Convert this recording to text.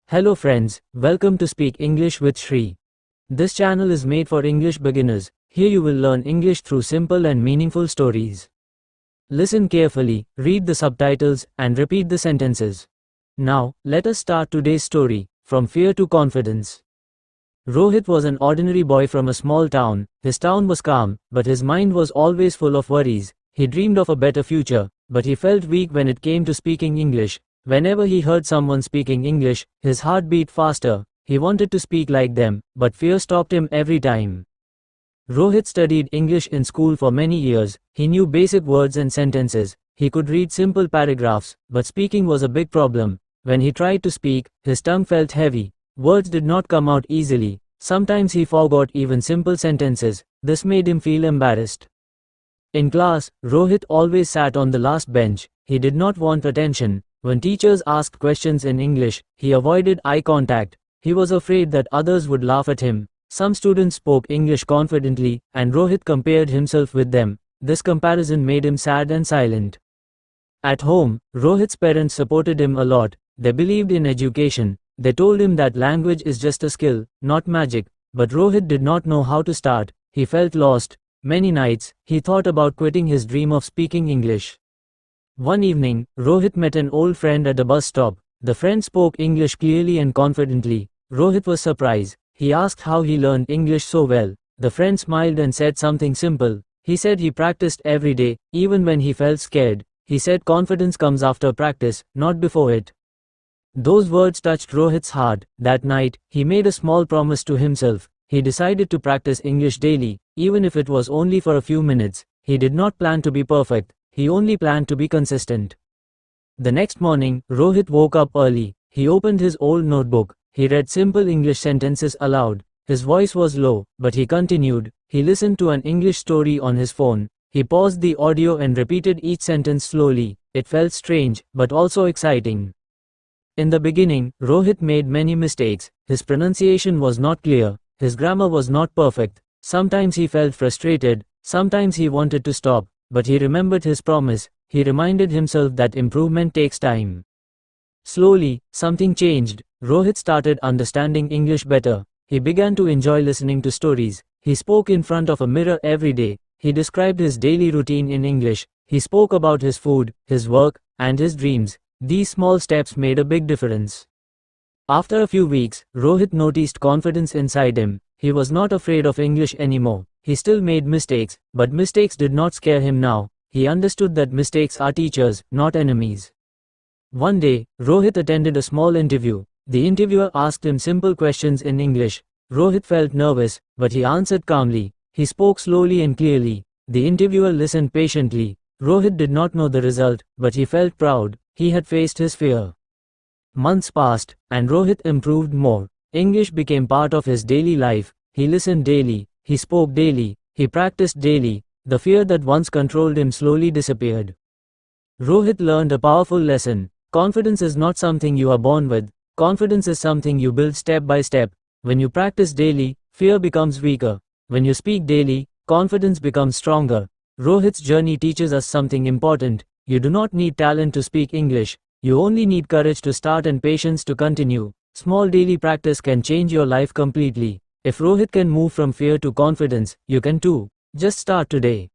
Hello friends, welcome to Speak English with Shri. This channel is made for English beginners. Here you will learn English through simple and meaningful stories. Listen carefully, read the subtitles, and repeat the sentences. Now, let us start today's story, From Fear to Confidence. Rohit was an ordinary boy from a small town. His town was calm, but his mind was always full of worries. He dreamed of a better future, but he felt weak when it came to speaking English. Whenever he heard someone speaking English, his heart beat faster. He wanted to speak like them, but fear stopped him every time. Rohit studied English in school for many years. He knew basic words and sentences. He could read simple paragraphs, but speaking was a big problem. When he tried to speak, his tongue felt heavy. Words did not come out easily. Sometimes he forgot even simple sentences. This made him feel embarrassed. In class, Rohit always sat on the last bench. He did not want attention. When teachers asked questions in English, he avoided eye contact. He was afraid that others would laugh at him. Some students spoke English confidently, and Rohit compared himself with them. This comparison made him sad and silent. At home, Rohit's parents supported him a lot. They believed in education. They told him that language is just a skill, not magic. But Rohit did not know how to start. He felt lost. Many nights, he thought about quitting his dream of speaking English. One evening, Rohit met an old friend at a bus stop. The friend spoke English clearly and confidently. Rohit was surprised. He asked how he learned English so well. The friend smiled and said something simple. He said he practiced every day, even when he felt scared. He said confidence comes after practice, not before it. Those words touched Rohit's heart. That night, he made a small promise to himself. He decided to practice English daily, even if it was only for a few minutes. He did not plan to be perfect. He only planned to be consistent. The next morning, Rohit woke up early. He opened his old notebook. He read simple English sentences aloud. His voice was low, but he continued. He listened to an English story on his phone. He paused the audio and repeated each sentence slowly. It felt strange, but also exciting. In the beginning, Rohit made many mistakes. His pronunciation was not clear. His grammar was not perfect. Sometimes he felt frustrated. Sometimes he wanted to stop. But he remembered his promise. He reminded himself that improvement takes time. Slowly, something changed. Rohit started understanding English better. He began to enjoy listening to stories. He spoke in front of a mirror every day. He described his daily routine in English. He spoke about his food, his work, and his dreams. These small steps made a big difference. After a few weeks, Rohit noticed confidence inside him. He was not afraid of English anymore. He still made mistakes, but mistakes did not scare him now. He understood that mistakes are teachers, not enemies. One day, Rohit attended a small interview. The interviewer asked him simple questions in English. Rohit felt nervous, but he answered calmly. He spoke slowly and clearly. The interviewer listened patiently. Rohit did not know the result, but he felt proud. He had faced his fear. Months passed, and Rohit improved more. English became part of his daily life. He listened daily. He spoke daily. He practiced daily. The fear that once controlled him slowly disappeared. Rohit learned a powerful lesson. Confidence is not something you are born with. Confidence is something you build step by step. When you practice daily, fear becomes weaker. When you speak daily, confidence becomes stronger. Rohit's journey teaches us something important. You do not need talent to speak English. You only need courage to start and patience to continue. Small daily practice can change your life completely. If Rohit can move from fear to confidence, you can too. Just start today.